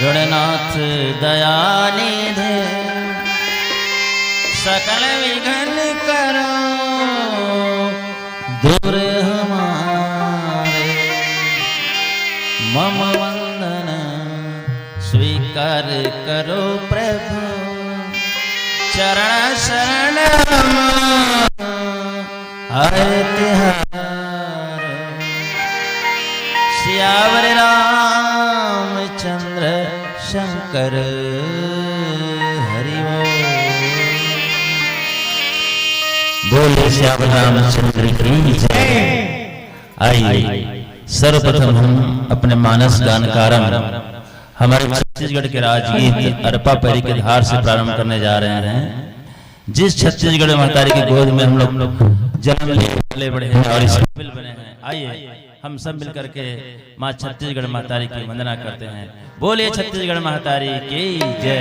गणनाथ दयानिधे सकल विघ्न करो दूर हमारे। मम वंदन स्वीकार करो प्रभु चरण शरण तिहार। सियावर रामचंद्र शंकर हरि बोले श्याम रामचंद्र की जय। आइए सर्वप्रथम हम अपने मानस गान कारण हमारे छत्तीसगढ़ के राजगीत अरपा पैरी के धार से प्रारंभ करने जा रहे हैं। जिस छत्तीसगढ़ महतारी की गोद में हम लोग जन्म ले बड़े हैं और इस काबिल बने हैं, आइए हम सब मिलकर के माँ छत्तीसगढ़ महतारी की वंदना करते हैं। बोलिए छत्तीसगढ़ महतारी की जय।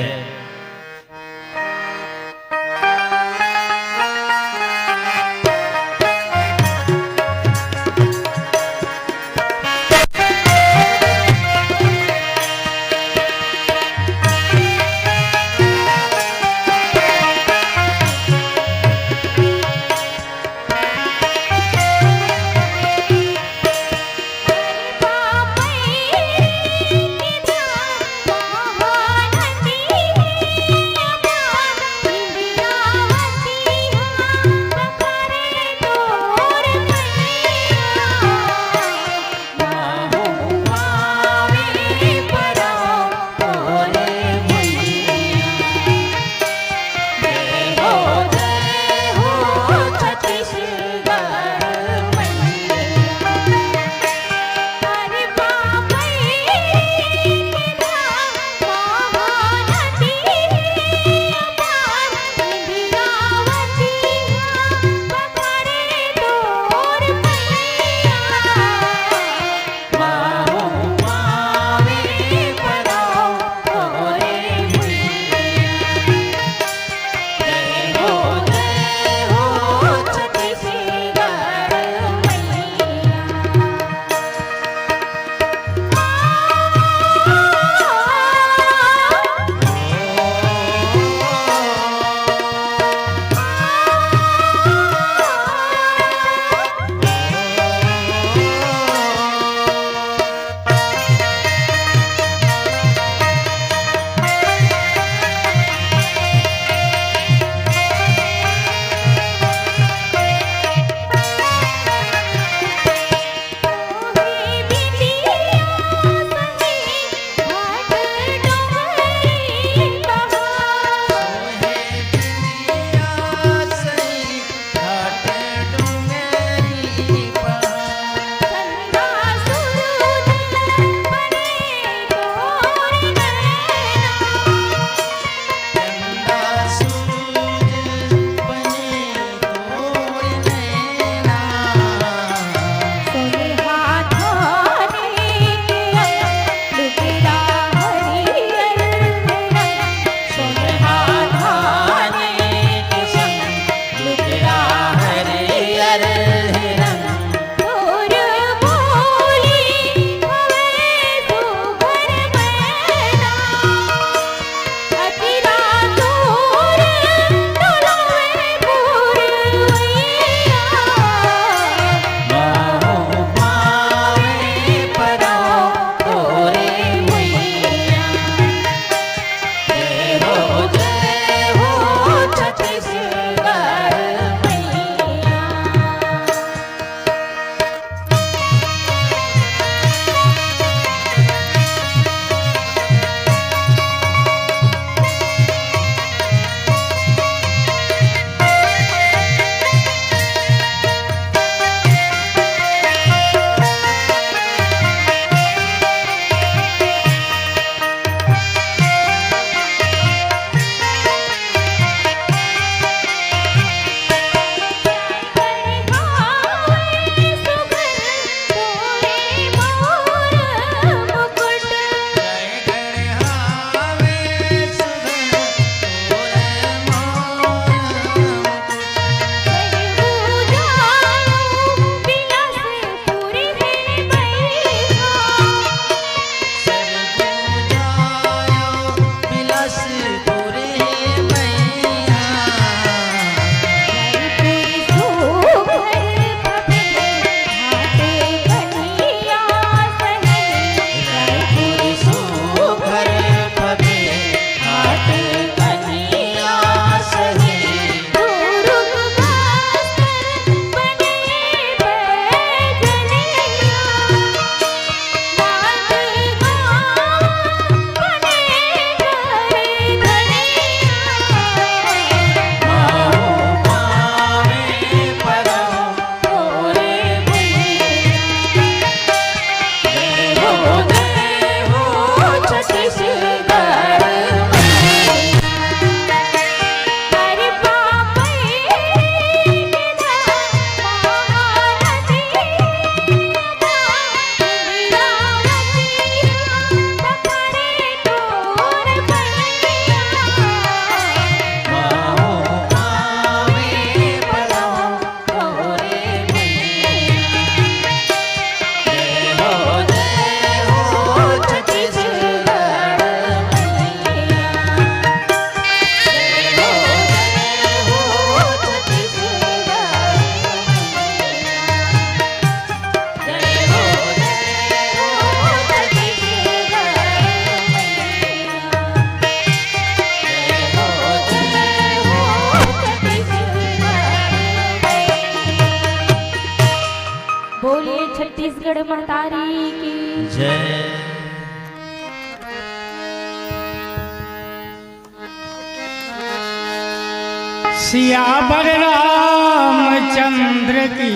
सियावर रामचंद्र की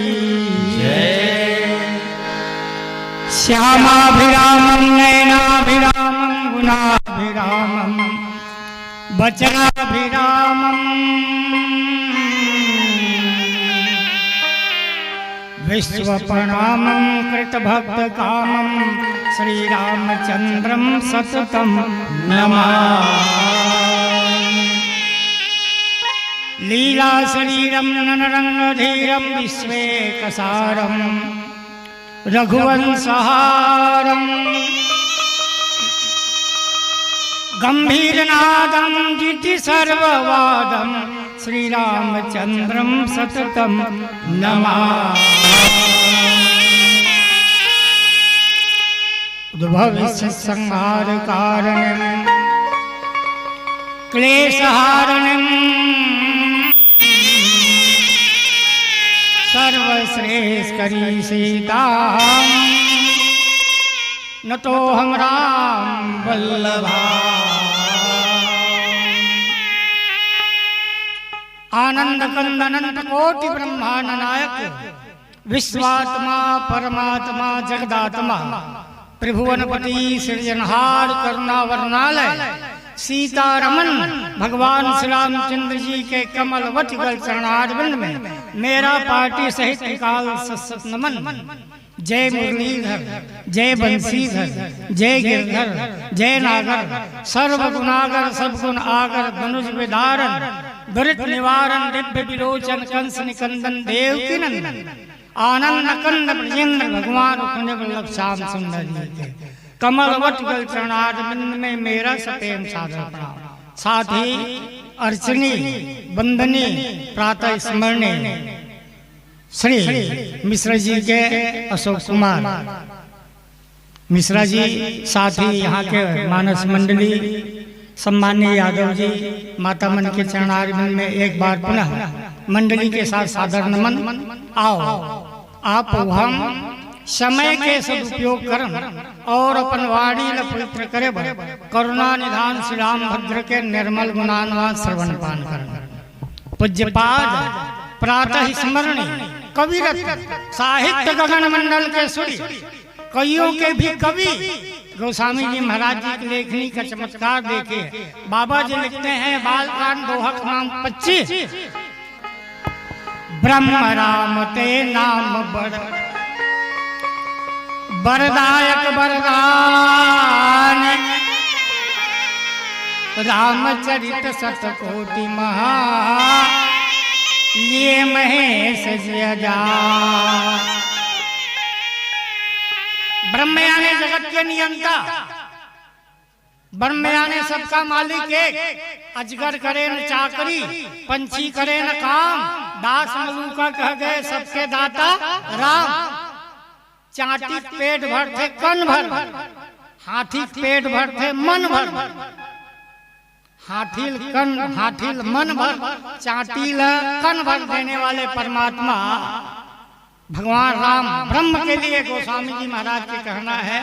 श्यामाभिरामं नयनाभिरामं गुणाभिरामं वचनाभिरामं विश्वप्रणामं कृतभक्तकामं श्रीरामचन्द्रं सततं नमामि। लीला शरीरं ननरङ्गधीरं विश्वेकसारं रघुवंशहारं गंभीरनादं जिति सर्ववादं श्रीरामचन्द्रं सततं नमामि। भविष्य संहार कारणं क्लेशहारणं सर्वश्रेष्ठकरी सीता न तो हम राम वल्लभा। आनंद कंद अनंत कोटि ब्रह्मांड नायक विश्वात्मा परमात्मा जगदात्मा त्रिभुवनपति सृजनहार करुणा वर्णालय सीतारमन भगवान श्री रामचंद्र जी के कमलवत गल चरणारविंद में मेरा पार्टी सहित काल सत्सत नमन। जय मुरलीधर जय बंशीधर जय गिरधर जय नागर सर्व गुणागर सब गुण आगर धनुष विदारण दुरित निवारण दिव्य विलोचन कंस निकंदन देव की नंदन आनंद कंद ब्रजेंद्र भगवान कुंज वल्लभ श्याम सुंदर जी के कमलवत गल चरणारविंद में मेरा सप्रेम सादर प्रणाम। साथ ही अर्चनी वंदनी प्रातः स्मरणी श्री मिश्रा जी के अशोक कुमार मिश्रा जी, साथ ही यहाँ के मानस मंडली सम्मान्य यादव जी माता मन के चरणारविंद में एक बार पुनः मंडली के साथ सादर नमन। आओ आप हम समय के सदुपयोग करम और अपन वाणी ल पवित्र करे करुणा निधान श्री राम भद्र के निर्मल गुणान्वान श्रवण पान कर। पूज्यपाद प्रातः स्मरणी कविरत साहित्य गगन मंडल के सूर्य कवियों के भी कवि गोस्वामी जी महाराज जी की लेखनी का चमत्कार देखे। बाबा जी लिखते हैं बालकांड दोहा नाम 25 ब्रह्म राम ते नाम बड़ वरदायक वरदान रामचरित शतकोटि महा लिए महेश जया। ब्रह्म यानी जगत के नियंता, ब्रह्म यानी सबका मालिक एक, अजगर करे न चाकरी पंछी करे न काम दास मलूका कह गए सबके दाता राम। चाटी पेट भर थे कन भर हाथी पेट भर थे मन भर हाथील मन भर चाटील कन भर देने वाले परमात्मा भगवान राम ब्रह्म के लिए गोस्वामी जी महाराज के कहना है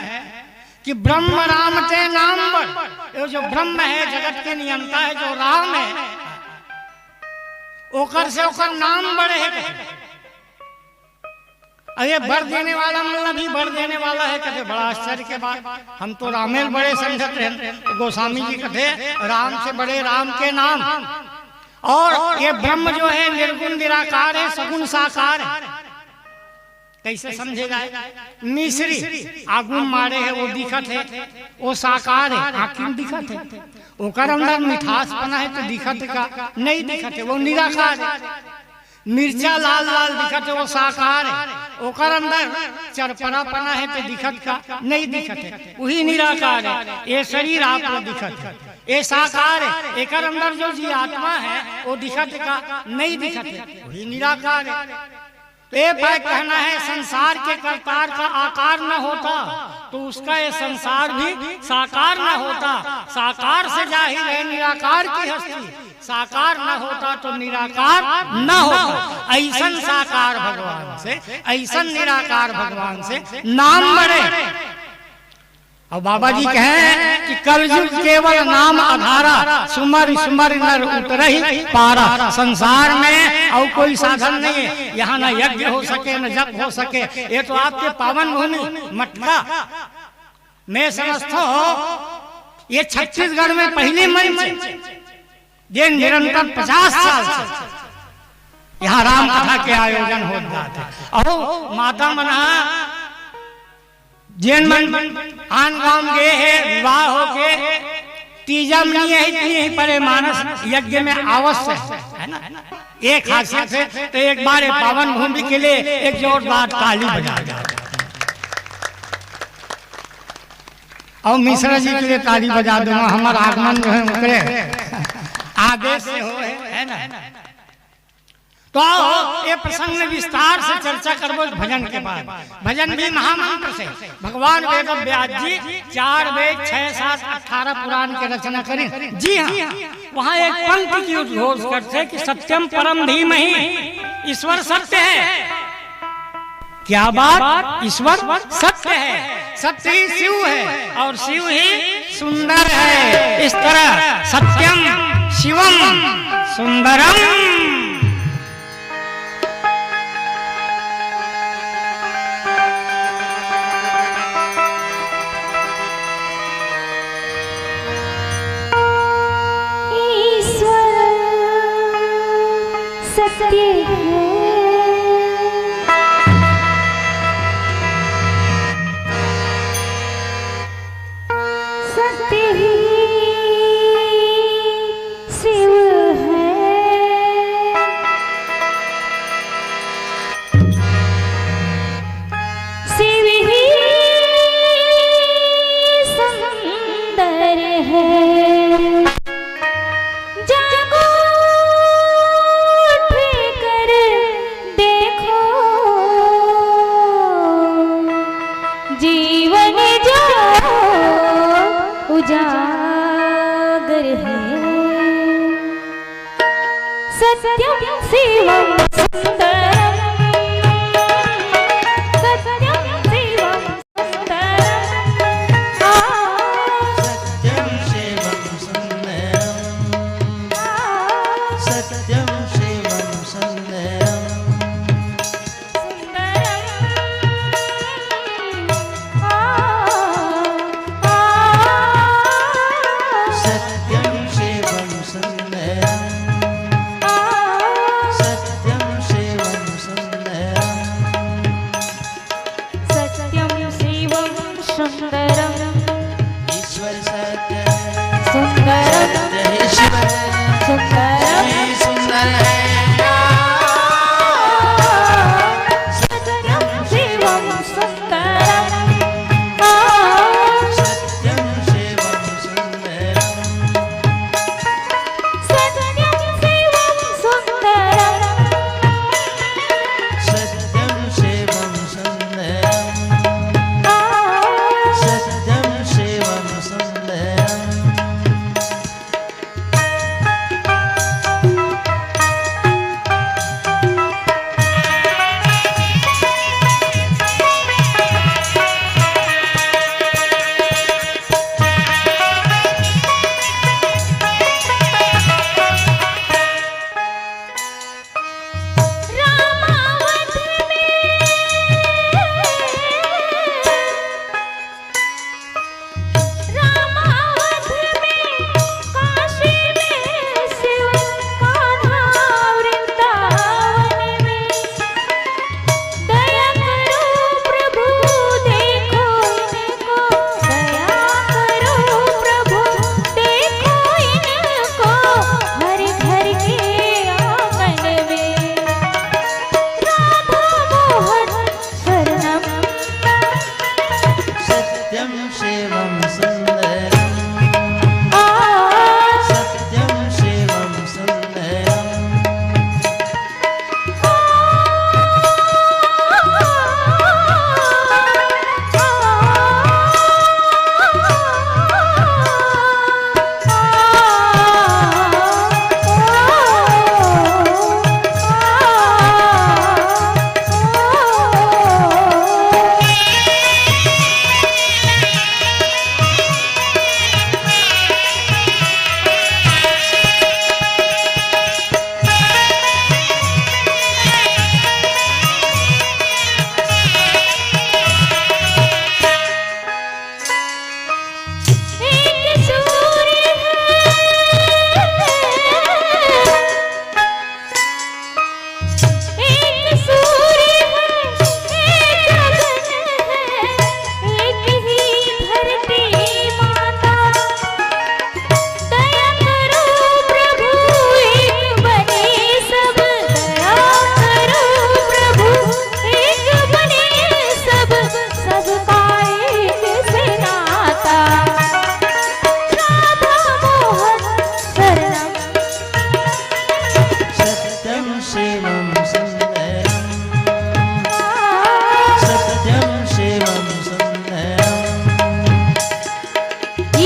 कि ब्रह्म राम ते नाम बड़। ये जो ब्रह्म है जगत के नियंता है जो राम है ओकर से ओकर नाम बड़े है। अरे बर देने वाला मतलब भी बर देने वाला है कहते बड़ा आश्चर्य के बाद हम तो रामेल बड़े समझते हैं। गोस्वामी जी कहते राम से बड़े राम के नाम। और ये ब्रह्म जो है निर्गुण निराकार है सगुण साकार है। कैसे समझेगा? मिश्री आगुन मारे है वो दिखत है वो साकार है आखिर दिखत है ओकर अंदर मिठास पना है तो दिखत का नहीं दिखत है वो निराकार है। मिर्चा लाल लाल दिखत है वो साकार है ओकर अंदर चरपरा पना है तो दिखत का नहीं दिखत है वही निराकार है। ये शरीर आपको दिखत है ये साकार है एकर अंदर जो जी आत्मा है वो दिखत का नहीं दिखत है वही निराकार है। ये भाई कहना है संसार के करतार का आकार न होता तो उसका ये संसार भी साकार न होता। साकार से जाहिर है निराकार की हस्ती साकार न होता तो निराकार न होता। ऐसन साकार भगवान से ऐसन निराकार भगवान से नाम बड़े। और बाबा जी कहें कि कलयुग केवल नाम आधारा, सुमर सुमर नर उतरहि पारा। संसार में और कोई साधन नहीं है, यहाँ न यज्ञ हो सके न जप हो सके। ये तो आपके पावन भूमि मटका, मैं समझता हूँ ये छत्तीसगढ़ में पहले मंच ये निरंतर 50 साल से यहाँ राम कथा के आयोजन हो जाते। और माता मना जैन मन आन गांव गए है, विवाह हो के तीजा में है, इतनी ही परे मानस यज्ञ में अवश्य है ना। एक खासियत है तो एक बार पावन भूमि के लिए एक जोरदार ताली बजा जाए। और मिश्रा जी के लिए ताली बजा दूंगा, हमारा आगमन जो है उनके आदेश से हो है ना। तो ये प्रसंग में विस्तार से चर्चा करबो भजन के बाद। भजन भी महामंत्र से भगवान वेद व्यास जी 4 वेद 6 7 18 पुराण के रचना करें। जी हाँ, वहाँ एक पंक्ति की उद्घोष करते कि सत्यम परम धीमहि, ईश्वर सत्य है। क्या बात, ईश्वर सत्य है, सत्य ही शिव है और शिव ही सुंदर है। इस तरह सत्यम शिवम सुंदरम।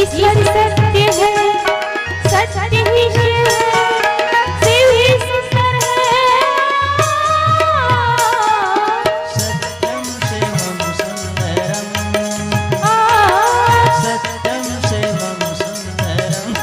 ईश्वर सत्य है, सत्य ही शिव है, शिव ही सुंदर है। सत्यम शिवम सुंदरम, सत्यम शिवम सुंदरम।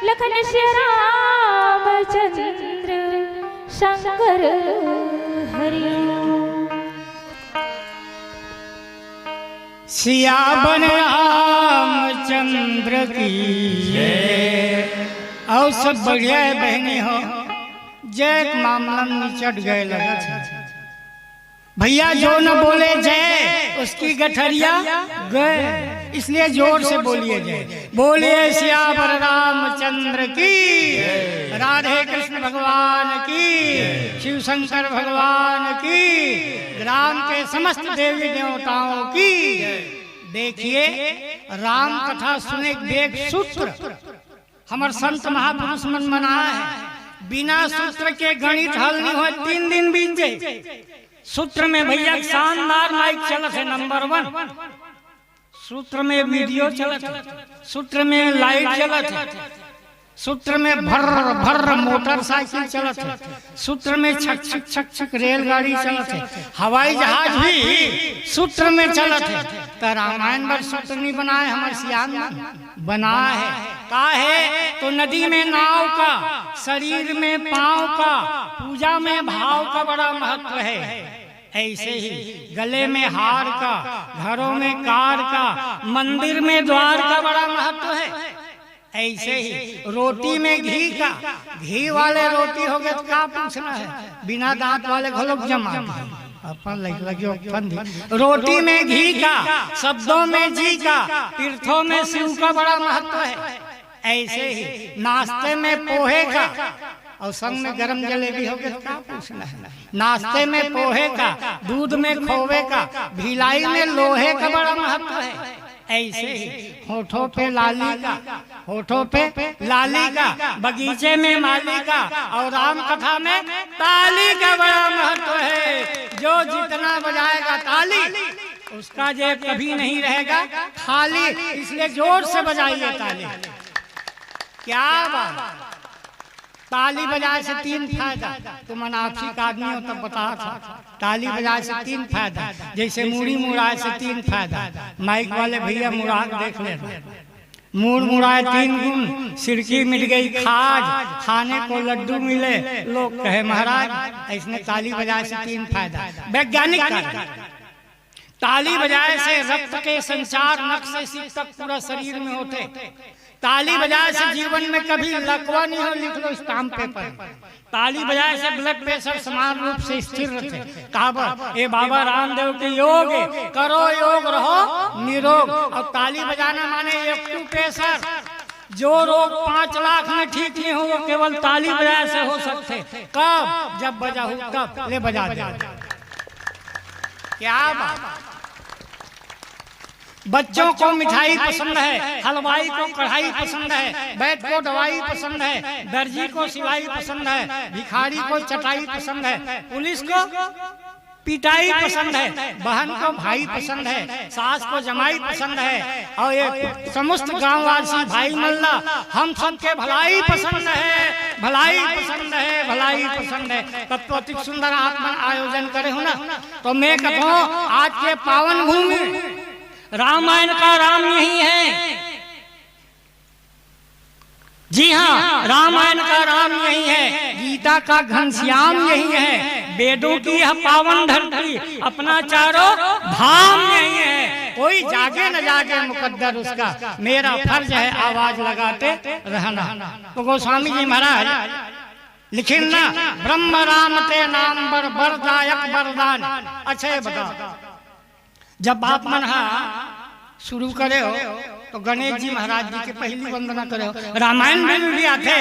लखन श्री रामचंद्र शंकर हरि। सियावन रामचंद्र की और सब बढ़िया है बहनी हो। जय मामला निचट गए लगा भैया, जो न बोले जय उसकी गठरिया गए, इसलिए जोर से बोलिए जय। बोलिए सियावर रामचंद्र की, राधे कृष्ण भगवान की, शिव शंकर भगवान की, ग्राम के समस्त देवी देवताओं की। देखिए राम कथा सुने देख सूत्र हमार संत महापुरुष मन मना है। बिना सूत्र के गणित हल नहीं हो, 3 दिन बीत जाए। सूत्र में भैया शानदार माइक चलत है नंबर 1, सूत्र में वीडियो चलत है, सूत्र में लाइट चलत है, सूत्र में भर भर मोटरसाइकिल चलत है, सूत्र में छक छक छक छक रेलगाड़ी चलत है, हवाई जहाज भी सूत्र में चलत है। तो रामायण पर सूत्र नहीं बनाए, हमारे सियान बना है। का है तो नदी में नाव का, शरीर में पांव का, पूजा में भाव का बड़ा महत्व है। ऐसे ही गले में हार का, घरों में कार का, मंदिर में द्वार का बड़ा महत्व है। ऐसे ही रोटी में घी का, घी वाले रोटी हो गए तो क्या पूछना है, बिना दांत वाले घोलक जमा अपन लगी। रोटी में घी का, शब्दों में जी का, तीर्थों में शिव का बड़ा महत्व है। ऐसे ही नाश्ते में पोहे का और संग में गरम जलेबी हो गया तो क्या पूछना है। नाश्ते में पोहे का, दूध में खोवे का, भिलाई में लोहे का बड़ा महत्व है। ऐसे ही होठों पे लाली का, होठों पे लाली का, बगीचे में माली का और राम कथा में ताली का बड़ा महत्व है। जो जितना बजाएगा ताली उसका जेब कभी नहीं रहेगा खाली, इसलिए जोर से बजाइए ताली। क्या बात, ताली बजाए से 3 फायदा। तो मनाफी का आदमी हो तब बता था, ताली बजाए से 3 फायदा। जैसे मूड़ी मुड़ाए से 3 फायदा। माइक वाले भैया मुड़ा देख ले, मूड़ मुड़ाए 3 गुण, सिरकी मिल गई खाज, खाने को लड्डू मिले, लोग कहे महाराज। ऐसने ताली बजाए से 3 फायदा। वैज्ञानिक कारण, ताली बजाए से रक्त के संचार नख से सिर तक पूरा शरीर में होते। ताली बजाए से जीवन में कभी लकवा नहीं हो, लिख लो स्टाम्प पेपर। ताली बजाए से ब्लड प्रेशर समान रूप से स्थिर रहते। कहा ये बाबा रामदेव के योग, करो योग रहो निरोग। और ताली बजाना माने एक्यूप्रेशर, जो रोग 5 लाख में ठीक नहीं हो वो केवल ताली बजाए से हो सकते। कब, जब बजा हो तब ले बजा दे। क्या बात, बच्चों को मिठाई पसंद है, हलवाई को कढ़ाई पसंद है, वैद्य को दवाई पसंद है, दर्जी को सिलाई पसंद है, भिखारी को चटाई पसंद है, पुलिस को पिटाई पसंद है, बहन को भाई पसंद है, सास को जमाई पसंद है, और ये समस्त गांववासी भाई मल्ला हम सबके भलाई पसंद है, भलाई पसंद है, भलाई पसंद है। तब तो अति सुंदर आत्मा आयोजन करे हो ना। तो मैं कहता हूँ आज के पावन भूमि रामायण का राम यही है। जी हाँ, रामायण का राम यही है, गीता का घनश्याम यही है, वेदों की यह पावन धरती अपना चारों धाम यही है। कोई जागे न जागे मुकद्दर उसका, मेरा फर्ज है आवाज लगाते रहना। तो गोस्वामी जी महाराज लिखे ना, ब्रह्म राम ते नाम बर बरदायक बरदान। अच्छा बताओ, जब बाप मन शुरू करे हो तो गणेश जी महाराज जी के पहली वंदना करे हो। रामायण में भी आते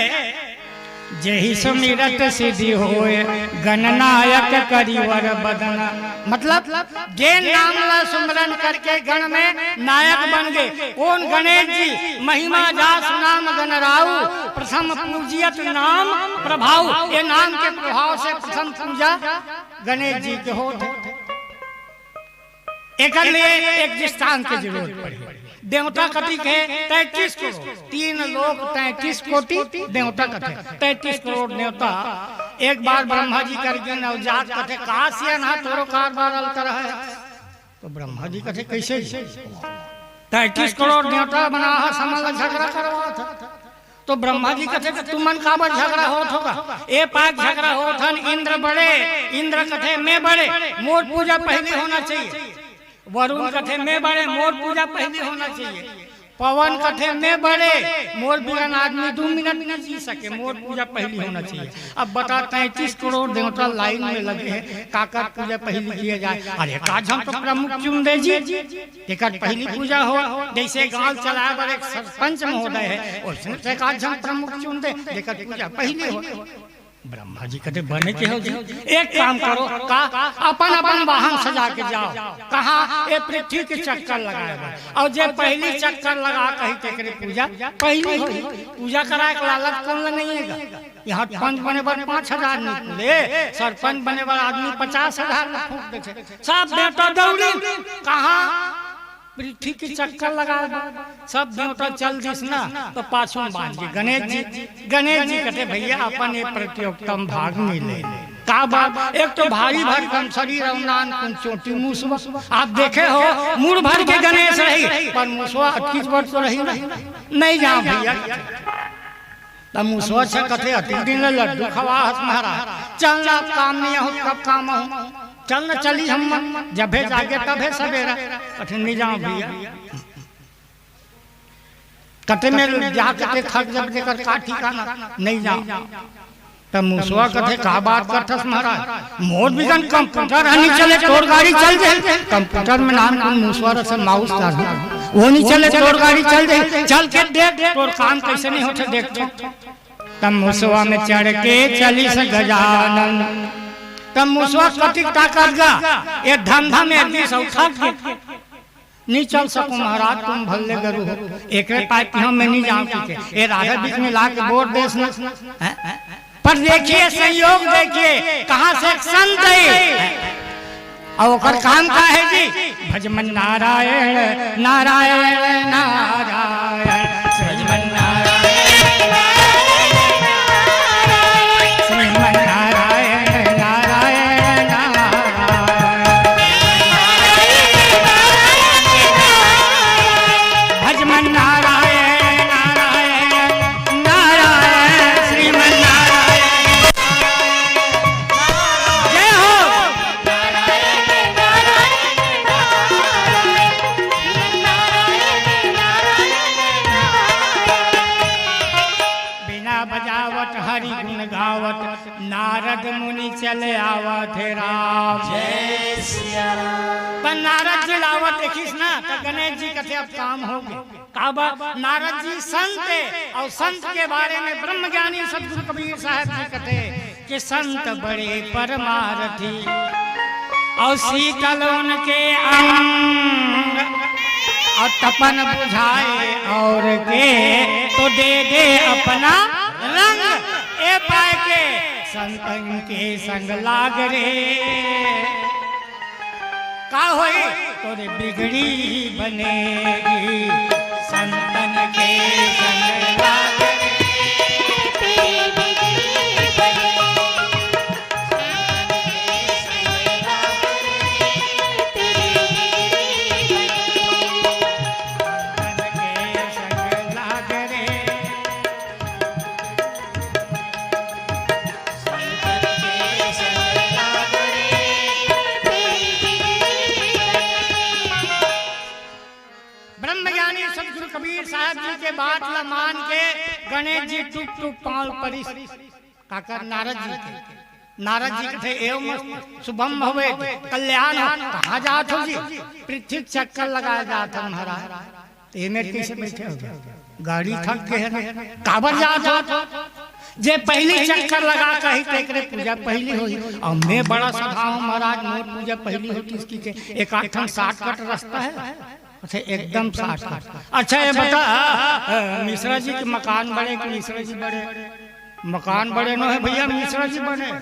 जेहि सुमिरत सिद्धि होए गणनायक करिवर बदन। मतलब जे नाम ला सुमरन करके गण में नायक बन गए। कौन? गणेश जी। महिमा जास नाम गणराऊ, प्रथम पूजियत नाम प्रभाव। ये नाम के प्रभाव से प्रथम पूजा गणेश जी के होते। एक दृष्टांत की जरूरत पड़ी। देवता कथी के 33 करोड़, 3 लोग 33 कोटि देवता कथे 33 करोड़ देवता। एक बार ब्रह्मा जी करके नवजात कथे काशिया ना तोरो कारबार अलतर है। तो ब्रह्मा जी कथे कैसे 33 करोड़ देवता बना है, समझ झगड़ा करवा था। तो ब्रह्मा जी कथे तुमन काबर झगड़ा होत होगा? ए पाक झगड़ा होत हन इंद्र बड़े, इंद्र कथे मैं बड़े, मोर पूजा पहले होना चाहिए। वरुण कथे में बड़े, मोर पूजा पहले होना चाहिए। पवन कथे में बड़े, मोर बिना आदमी 2 मिनट नहीं जी सके, मोर पूजा पहली होना चाहिए। अब बता 33 करोड़ देवता लाइन में लगे हैं, काका पूजा पहली किया जाए। अरे काजम तो प्रमुख चुन दे जी, टिकट पहली पूजा हो। जैसे गांव चलाए पर एक सरपंच महोदय है, उसने काजम प्रमुख चुन दे, टिकट पूजा पहले हो। ब्रह्मा जी कहते बने के हो जी, एक काम करो का अपन अपन वाहन सजा के जाओ। कहाँ? ये पृथ्वी के चक्कर लगाएगा, और जे पहली चक्कर लगा कहीं तेरे पूजा पहली हो। पूजा कराए लालच कौन नहीं है। यहाँ पंच बने पर 5000 निकले, सरपंच बने वाला आदमी 50,000 फूक देते। सब बेटा दौड़ी कहाँ? पृथ्वी की चक्कर लगा। सब देवता चल दिस ना तो पाछू बांध के गणेश जी कहते भैया अपन ये प्रतियोगिता भाग मिले। का बात? एक तो भारी भरकम शरीर अवनान कुन चोटी मुसवा। आप देखे हो मुड़ भर के गणेश रही, पर मुसवा 28 वर्ष तो रही नहीं जाओ भैया। तब मुसवा से कथे 30 दिन लड्डू खवा हस महाराज। चलना काम नहीं हो, कब काम हो? चल न चली हम जब जागे तबे सवेरा। कठिन नहीं जाओ भैया। कटे में जाके थक जब देकर का ठिकाना नहीं जाओ। तब मुसवा कथे का बात करथस महाराज? मोर बिगन कंप्यूटर नहीं चले तोर गाड़ी चल जाए। कंप्यूटर में नाम कौन? मुसवा रसन माउस था, वो नहीं चले तोर गाड़ी चल जाए। चल के देख तोर काम कैसे नहीं होते देख। तब मुसवा में चढ़ के चली से गजानन। तब मुसवा कतिक ताकत गा ये धंधा में आदमी सब थक नहीं चल सको महाराज। तुम भल्ले गरु हो, एक पाइप हम में नहीं जाऊं के ये राधा बीच में ला के बोर्ड देश न। पर देखिए संयोग, देखिए कहां से एक संत है और ओकर काम का है जी भजमन नारायण नारायण नारायण भजमन नारायण नारद मुनि चले आवत हे राम। जय सिया राम। पर नारद जी लावत देखिस ना तो गणेश जी कथे अब काम हो गए। काबा नारद जी संत है और संत के बारे में ब्रह्म ज्ञानी सदगुरु कबीर साहब जी कथे कि संत बड़े परमारथी और शीतल उनके अंग और तपन बुझाए और के तो दे दे अपना रंग। ए पाए के संतन के संग लाग रे का होई तोरे बिगड़ी बनेगी। संतन के संग लाग रे तेरी बिगड़ी बनेगी। संतन के संग लाग रे कबीर साहब जी के बात ला मान के गणेश जी टुक टुक पांव परिस काकर नारद जी के। नारद जी के थे एवं शुभम भवे कल्याण हो। कहाँ जात हो जी? पृथ्वी चक्कर लगाया जाता महाराज। ये में कैसे बैठे हो? गाड़ी थक के है काबर जात हो? जे पहली चक्कर लगा कही तेकरे पूजा पहली होई। और मैं बड़ा सधा हूँ महाराज, मोर पूजा पहली होती इसकी के एक आठन 60 कट रास्ता है। अच्छा एकदम 60 कट। अच्छा ये बता मिश्रा जी के मकान बड़े कि मिश्रा जी बड़े? मकान बड़े न है भैया, मिश्रा जी बड़े।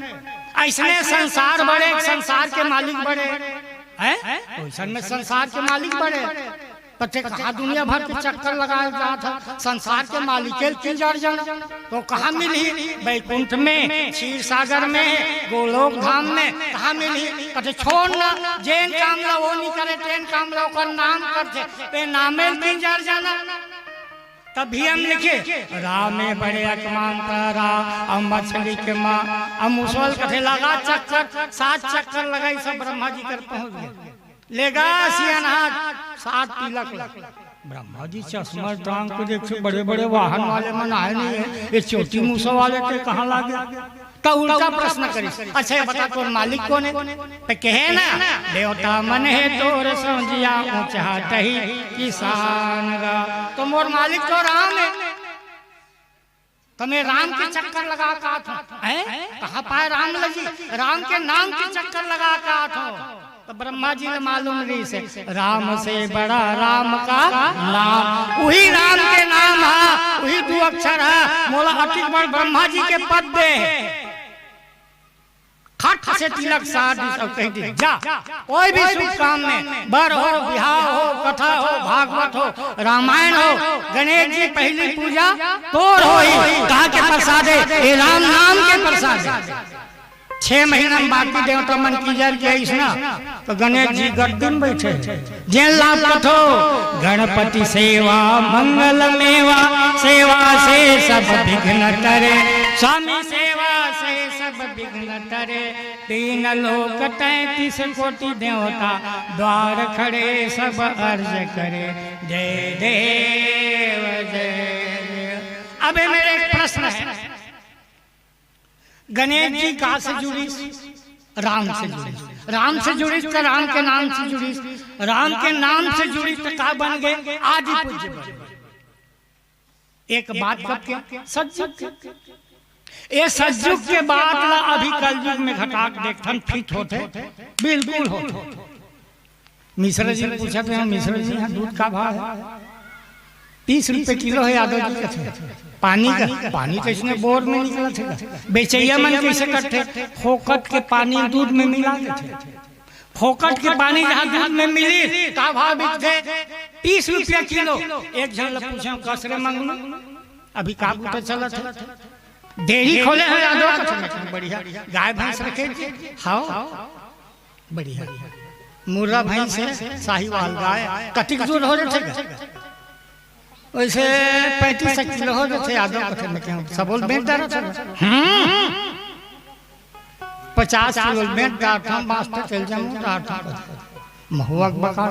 ऐसने संसार बड़े, संसार के मालिक बड़े हैं, वैसन में संसार के मालिक बड़े। पते कहाँ दुनिया भर के चक्कर लगाया जाता था, संसार के मालिक की जड़ जाना तो कहाँ मिली? बैकुंठ में, क्षीर सागर में, गोलोक धाम में कहाँ मिली? कते छोड़ना जेन काम ला वो नहीं करे, तेन काम ला ओकर नाम करते पे नामे की जड़ जाना। तभी हम लिखे रामे बड़े अकमान तारा हम मछली के माँ हम मुसल कथे लगा चक्कर 7 चक्कर लगाई सब ब्रह्मा जी कर पहुंच गए। लेगा सियानहाट 7 तिलक ब्रह्मा जी चश्मा टांग के देखे बड़े बड़े वाहन वाले मन आए नहीं है, ये छोटी मूसा वाले के कहाँ लागे? तो उल्टा प्रश्न करी। अच्छा ये बता तोर मालिक कौन है? तो कहे ना देवता मन है तोर समझिया ऊंचा टही किसान गा, तो मोर मालिक तो राम है। तो मैं राम के चक्कर लगा का था, कहाँ पाए राम लगी? राम के नाम के चक्कर लगा का था। तो ब्रह्मा जी ने मालूम नहीं से राम से बड़ा राम का नाम, वही राम के नाम है, वही 2 अक्षर है। मोला अति बड़ ब्रह्मा जी के पद दे खट से तिलक साध कह दी जा। कोई भी शुभ काम में बर हो, बिहार हो, कथा हो, भागवत हो, रामायण हो, गणेश जी पहली पूजा तोर हो कहा के प्रसाद है, राम नाम के प्रसाद। 6 महीना में बाकी देवता मन की जर के इसना तो गणेश जी गर्दन बैठे जेन लाभ कथो गणपति सेवा मंगल मेवा, सेवा से सब विघ्न टरे, स्वामी सेवा से सब विघ्न टरे। 3 लोक 33 कोटि देवता द्वार खड़े सब अर्ज करे, जय देव जय देव। अब मेरे एक प्रश्न है, गणेश जी कहाँ से जुड़ी? राम से जुड़ी। राम से जुड़ी तो राम के नाम से जुड़ी, राम के नाम से जुड़ी तो कहाँ बन गए? आदि पूज्य बन गए। एक बात कब के? सतयुग। ये सतयुग के बाद ला अभी कलयुग में घटाक देखथन फिट होते बिल्कुल होते। मिश्रा जी ने पूछा तो मिश्रा जी यहाँ दूध का भाव है 30 रुपए किलो है। यादव जी का पानी का पानी तो इसने बोर में निकला था, बेचैया मन कैसे करते? फोकट के पानी दूध में मिला थे। फोकट के पानी जहाँ दूध में मिली का भाव बिकते 30 रुपया किलो। एक जन पूछा कसरे मंगलू अभी का पता चला था? डेयरी खोले हैं यादव का, बढ़िया गाय भैंस रखे हाँ बढ़िया मुर्रा भैंस है, साहिवाल गाय कटिक दूध हो जाए वैसे 35 किलो हो जाते यादव कथे में क्या सबोल बेच डाल 50 किलो बेच डाल मास्टर चल जाऊँ डाल महुआ बका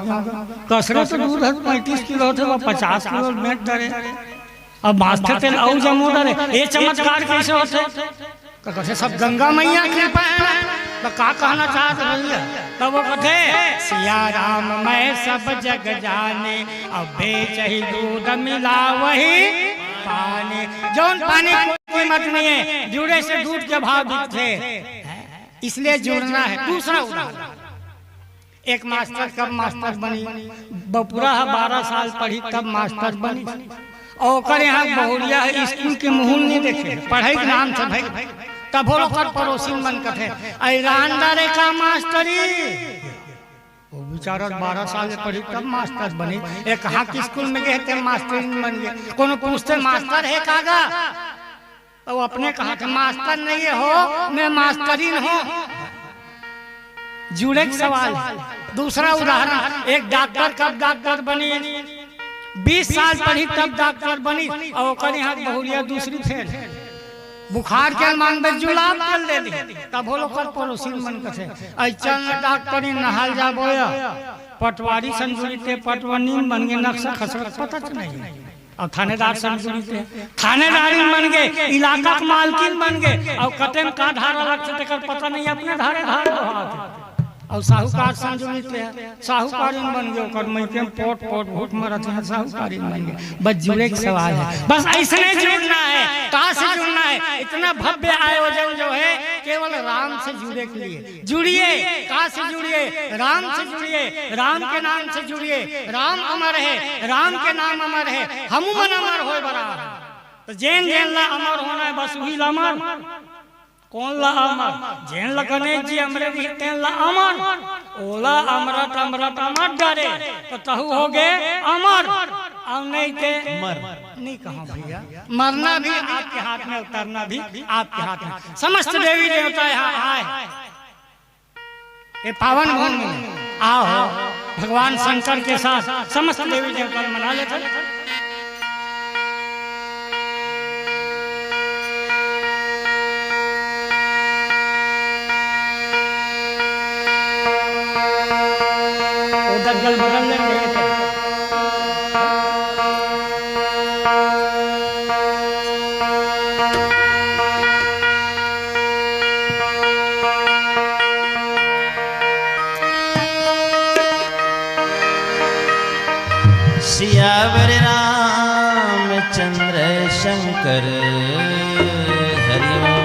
कसरे तो दूध है 35 किलो होते वो 50 किलो बेच डाले। अब मास्टर तेल और जमू डाले ये चमत्कार कैसे होते? कैसे सब गंगा मैया कृपा है। तो का कहना चाहते भैया? तब वो कथे सिया राम मैं सब जग जाने, अब बेच ही दूध मिला वही पानी। जौन पानी की कीमत नहीं है, जुड़े से दूध के भाव दिखते, इसलिए जुड़ना है। दूसरा उदाहरण, एक मास्टर कब मास्टर बनी? बपुरा 12 साल पढ़ी तब मास्टर बनी। और यहाँ बहुरिया स्कूल के मुहूल नहीं देखे, पढ़ाई के नाम से भाई तब वो लोग पड़ोसी मन कथे ऐरानदारे का मास्टरी। वो बेचारा 12 साल पढ़ी तब मास्टर बनी। एक हाँ की स्कूल में गए थे मास्टर बन गए। कोनो पूछते मास्टर है कागा? तो वो अपने कहा था मास्टर नहीं हो मैं मास्टरीन हूँ। जुड़े सवाल। दूसरा उदाहरण, एक डॉक्टर कब डॉक्टर बनी? 20 साल पढ़ी तब डॉक्टर बनी। और यहाँ बहुरिया दूसरी फेल बुखार के मान में जुलाब कर ले दी तब वो लोग पड़ोसी मन कथे चल डॉक्टरी नहाल जा बोया पटवारी संजुरी थे पटवानी बन गए नक्शा खसरत पता नहीं। और थानेदार संजुरी थे थानेदारी बन गए, इलाका के मालकिन बन गए। और कटे में का धारा लगते तेकर पता नहीं, अपने धारे धार और साहूकार संजुलित है साहूकार बन गए कर मैं के पोट पोट भूत मरत है साहूकार बन गए। बस जुड़े के सवाल है, बस ऐसे नहीं जुड़ना है। कहाँ से जुड़ना है? इतना भव्य आयोजन जो है केवल राम से जुड़े के लिए जुड़िए। कहाँ से जुड़िए? राम से जुड़िए, राम के नाम से जुड़िए। राम अमर है, राम के नाम अमर है, हम मन अमर हो बराबर। तो जैन जैन ला अमर होना है, बस वही ला अमर। कौन ला अमर? जैन ला गणेश जी हमरे भी तेन ला अमर। ओला अमरत अमरत अमर डरे तो तहु हो गए अमर। और नहीं के मर नहीं कहा भैया, मरना भी आपके हाथ में, उतरना भी आपके हाथ में। समस्त देवी देवता यहाँ आए ये पावन भूमि में आओ, भगवान शंकर के साथ समस्त देवी देवता मना लेते। गल बदल लेंगे सियावर रामचंद्र शंकर हरिओम।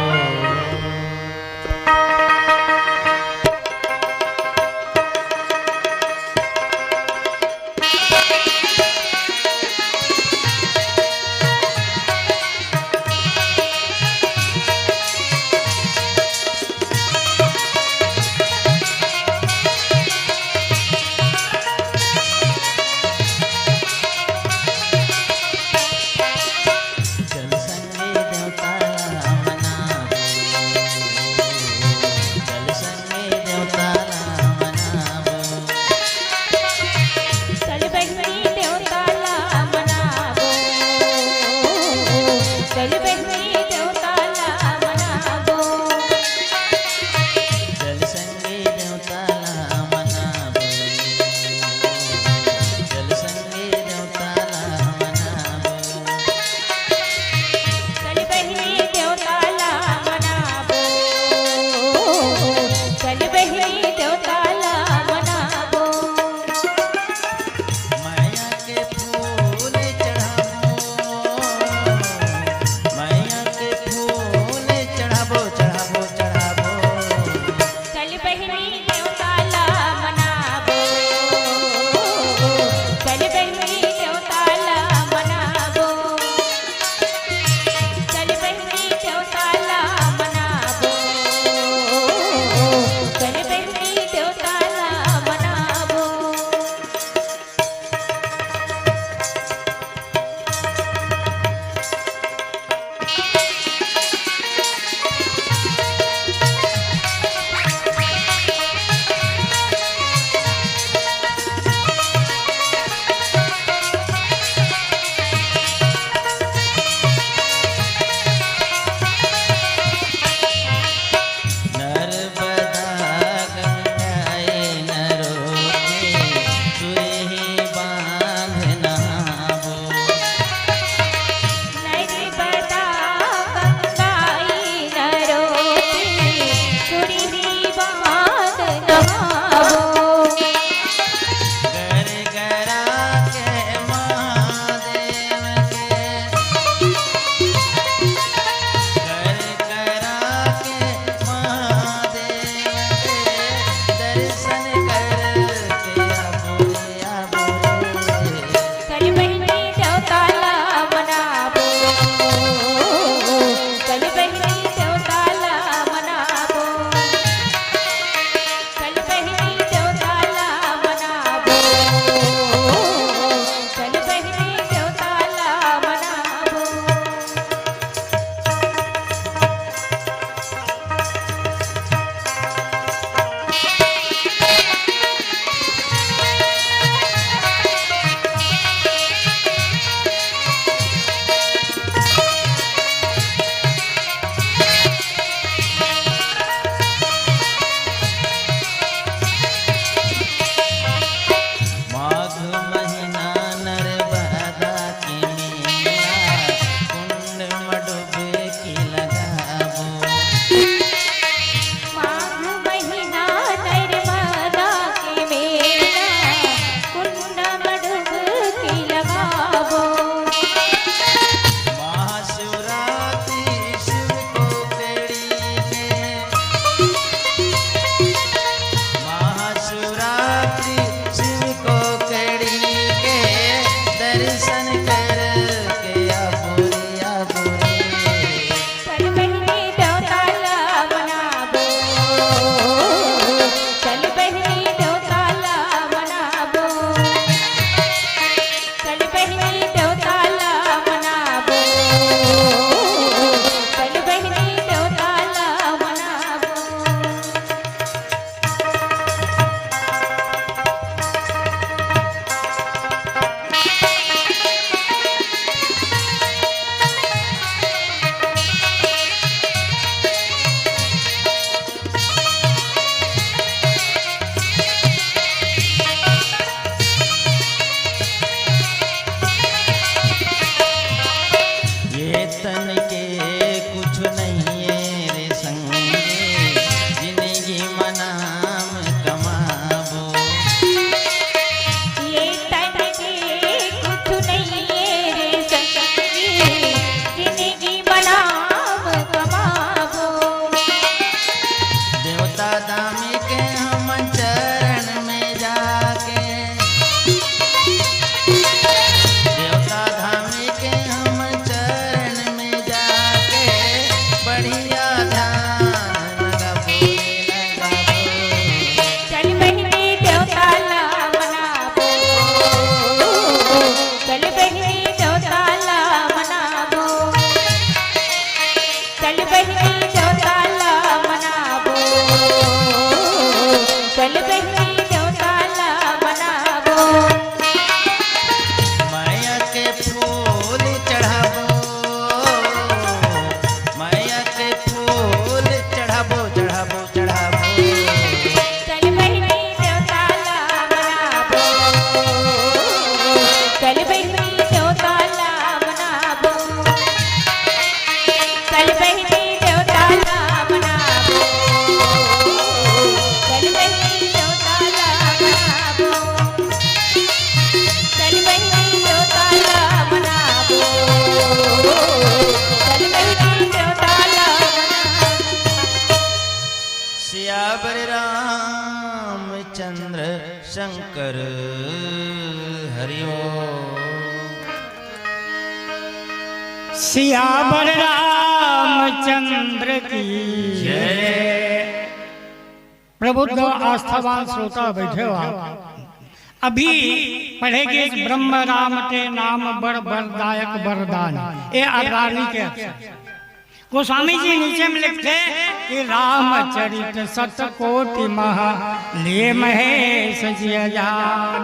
रामचंद्र शंकर हरि ओम। सियावर रामचंद्र की जय। प्रबुद्ध आस्थावान श्रोता बैठे हो आप। अभी पढ़ेगे ब्रह्म राम के नाम बड़ बरदायक वरदान, ये अगारी के अक्षर। गोस्वामी जी नीचे में लिखते कि रामचरित सतकोटि महा लिए महेश जिय जान।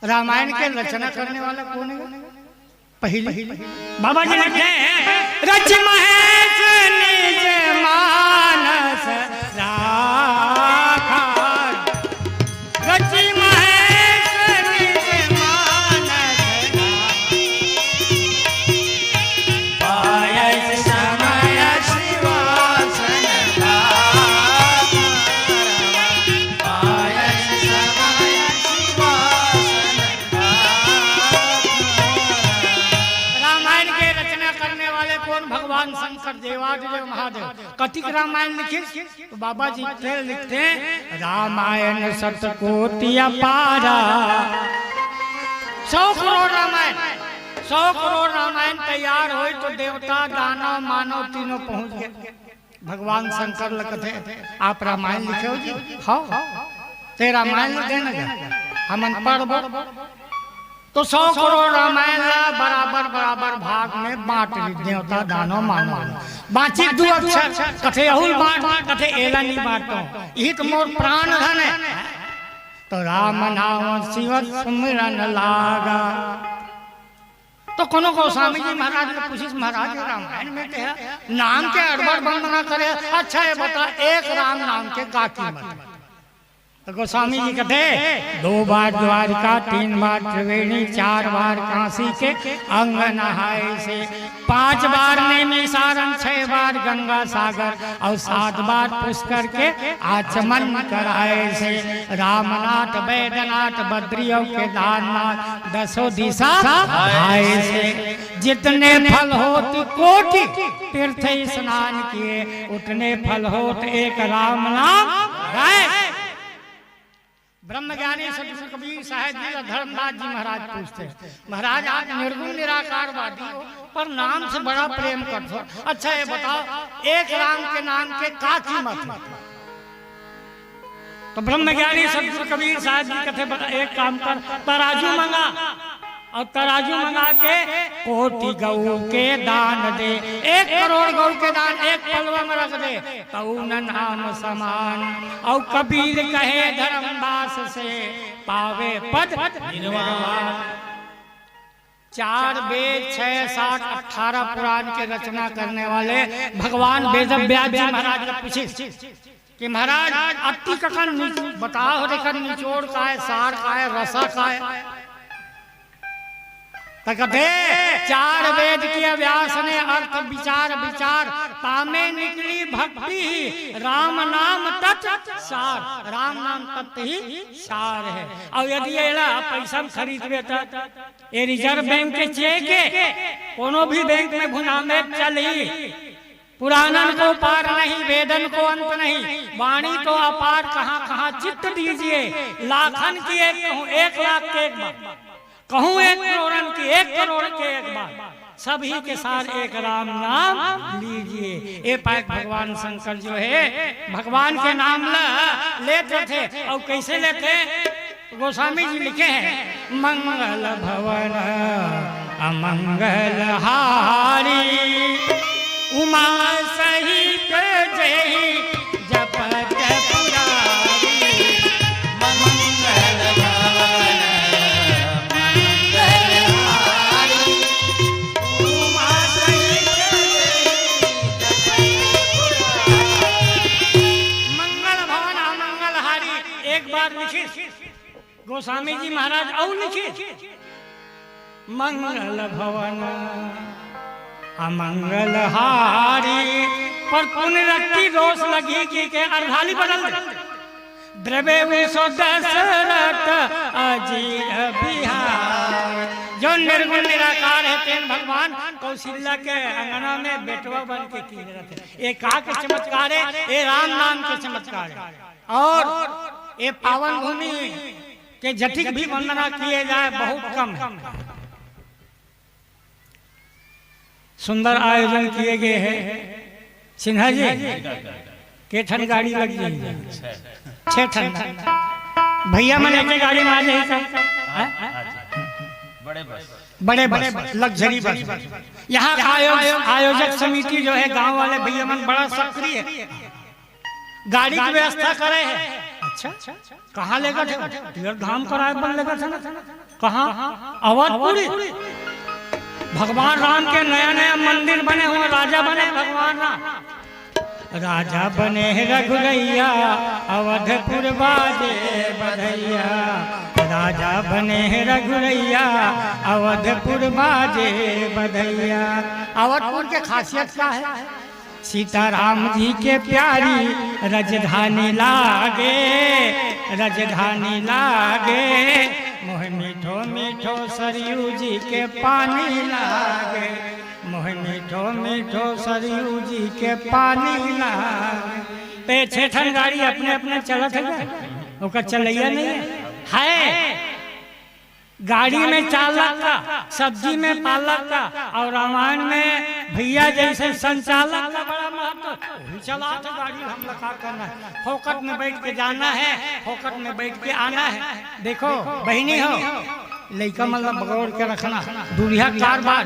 रामायण के रचना करने वाला कौन है? पहले बाबा जी लिखते हैं रच महेश निज मानस राखा। रच महेश निज मानस पायस समय शिवासन पायस समय शिवासन। रामायण के रचना करने वाले कौन? भगवान शंकर देवादिदेव महादेव। कथिक रामायण लिखे तो बाबा जी लिखते हैं रामायण सतकोटि अपारा। 100 करोड़ रामायण, 100 करोड़ रामायण तैयार हो तो देवता दानव मानव तीनों पहुंच गए। भगवान शंकर लिखते आप रामायण लिखे हो जी? हाँ ते रामायण लिखे न हम पढ़बो तो 100 करोड़ रामायण बराबर बराबर भाग में बांट ली देवता दानव मानव। बाँची 2 अक्षर कथे अहुल बांट कथे एला नहीं बांटो। यही तो मोर प्राण धन है। तो राम नाम शिव सुमिरन लागा। तो कोनो गोस्वामी जी महाराज ने पूछी महाराज रामायण में क्या नाम के अड़बड़ वंदना करे? अच्छा ये बता एक राम नाम के का कीमत? तो गोस्वामी जी कहते 2 बार द्वारिका, 3 बार त्रिवेणी, 4 बार काशी के अंग नहाए से, 5 बार नैमिषारण्य, 6 बार गंगा सागर और 7 बार पुष्कर के आचमन कराए से। रामनाथ वैद्यनाथ बद्री और केदारनाथ 10 दिशा आए से। जितने फल होत कोटि तीर्थ स्नान किए, उतने फल होत एक राम नाम गाए। ब्रह्मज्ञानी सदगुरु कबीर साहब जी धर्मदास जी महाराज पूछते महाराज आप निर्गुण निराकारवादी हो पर नाम से बड़ा प्रेम करते हो। अच्छा ये बताओ एक राम के नाम के का कीमत है? तो ब्रह्मज्ञानी सदगुरु कबीर साहब जी कहते बता एक काम कर तराजू मंगा और तराजू मंगा के कोटि गऊ के दान दे। 1 करोड़ गऊ के दान एक पलवा में रख दे तो न नाम समान। और कबीर कहे धर्मदास से पावे पद निर्वाण। 4 वेद 6 7 18 पुराण के रचना करने वाले भगवान वेदव्यास जी महाराज ने पूछे कि महाराज अति कखन बताओ देखकर निचोड़ का है, सार का है, रसा का है? कहते 4 वेद किया व्यास ने अर्थ विचार विचार तामे निकली भक्ति राम नाम तत् सार। राम नाम तत्व ही सार है। और यदि ये पैसा खरीदबे तो ये रिजर्व बैंक के चेक कोनो भी बैंक में भुना में चली। पुराणन को पार नहीं, वेदन को अंत नहीं, वाणी तो अपार कहाँ कहाँ चित्त दीजिए। लाखन की 1 लाख के एक बार कहूँ 1 करोड़न की 1 करोड़ के एक बार सभी के साथ एक राम नाम लीजिए। ये पाक भगवान शंकर जो है भगवान के नाम लेते थे। और कैसे लेते? गोस्वामी जी लिखे हैं मंगल भवन अमंगल हारी उमा सहित जय जपत पुरारी। मंगल भवन मंगल हारी उमा सहित जय जपत पुरारी। मंगल भवन अमंगल हारी एक बार लिखिए गोस्वामी जी महाराज और लिखिए मंगल भवन अमंगल हारी। पर पुण्य रखती दोष लगी के अर्धाली बदल द्रव्य 110 अजीर बिहार। जो निर्गुण निराकार है तेन भगवान कौशल्या के अंगना में बेटवा बन के की रहते। ये का के चमत्कार है, ये राम नाम के चमत्कार है। और ये पावन भूमि के जटिक भी वंदना किए जाए बहुत कम है। सुंदर आयोजन किए गए हैं। सिन्हा जी के ठन गाड़ी लग जाएगी, 6 ठन भैया मैंने अपनी गाड़ी में आ जाएगी। बड़े बस लग्जरी बस। यहाँ आयोजक समिति जो है गांव वाले भैया मन बड़ा सक्रिय है, गाड़ी की व्यवस्था करे है। अच्छा कहाँ लेकर धाम कराए बन लेकर था ना, कहाँ अवधपुरी। भगवान राम के नया नया मंदिर बने हुए, राजा बने भगवान राम, राजा बने रघुरैया अवधपुर बाजे बधैया, राजा बने रघुरैया अवधपुर बाजे बधैया। अवधपुर के खासियत क्या है? सीताराम जी के प्यारी राजधानी लागे, राजधानी लागे, मोह मीठो मीठो सरयू जी के पानी लागे, मोह मीठो मीठो सरयू जी के पानी लागे। पे 6 ठन गाड़ी अपने अपने चलत है, ओकर चलैया नहीं है। गाड़ी में 4 लाख का, सब्जी में 5 लाख का, और रामायण में भैया जैसे संचालक का बड़ा महत्व। चला तो गाड़ी हम लखा करना है, फोकट में बैठ के जाना है, फोकट में बैठ के आना है। देखो बहिनी हो, लड़का मतलब बगौड़ के रखना, दूरिया 4 बार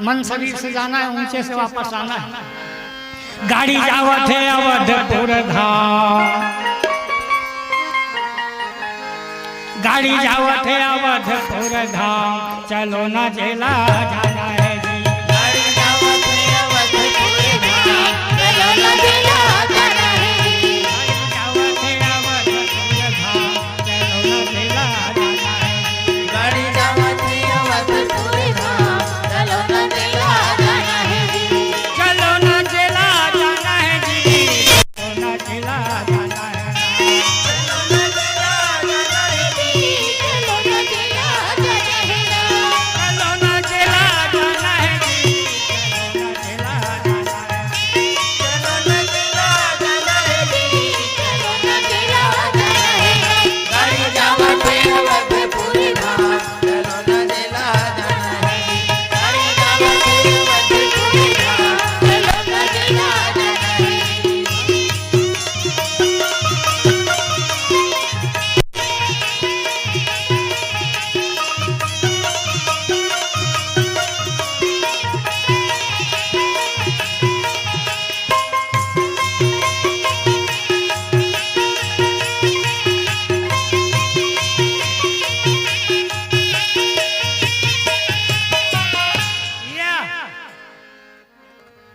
मन शरीर से जाना है, ऊंचे से वापस आना है। गाड़ी जावत है अवधपुर धाम, गाड़ी जावत है अवधपुर धाम, चलो ना जेला जाना है जी। गाड़ी जावत है अवधपुर धाम, चलो ना जेला जाना है जी। गाड़ी जावत है अवधपुर धाम, चलो ना जेला जाना है जी। गाड़ी जावत है अवधपुर धाम, चलो ना जेला जाना है जी। चलो ना जेला जाना है जी, चलो ना जेला जाना है।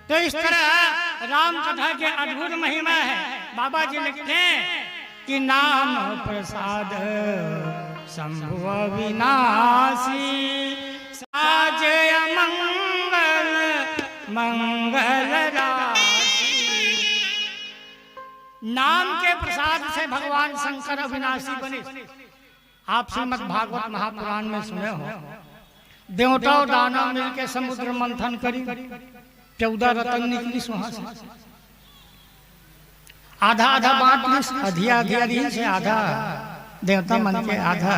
तो इस तरह राम कथा के अद्भुत महिमा है। बाबा जी लिखते हैं कि नाम प्रसाद शंभु विनाशी, साजय मंगल मंगल राशि। नाम के प्रसाद से भगवान शंकर अविनाशी बने। आप श्रीमद् भागवत महापुराण में सुने हो, देवता और दानव मिलके समुद्र मंथन करी, 14 रत्न निकली वहां से। आधा आधा बांट ली, आधी आधी से आधा देवता मन के, आधा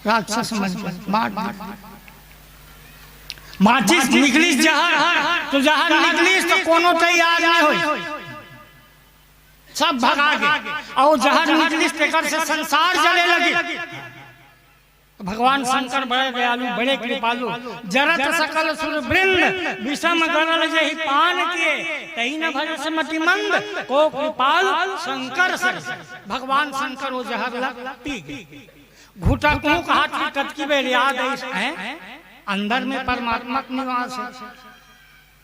राक्षस मन के बांट। माचिस निकली जहर, तो जहर निकली तो कोनो तैयार नहीं हुई, सब भगा गए। और जहर निकली से संसार जले लगी। भगवान शंकर बड़े दयालु, बड़े कृपालु, जरत सकल सुर वृंद विषम गणल जहि पान किए, तही न भरस मति मंद को कृपाल शंकर सर। भगवान शंकर वो जहर पी गए। घूटा को हाथ कटकी बेर याद है, अंदर में परमात्मा का निवास है।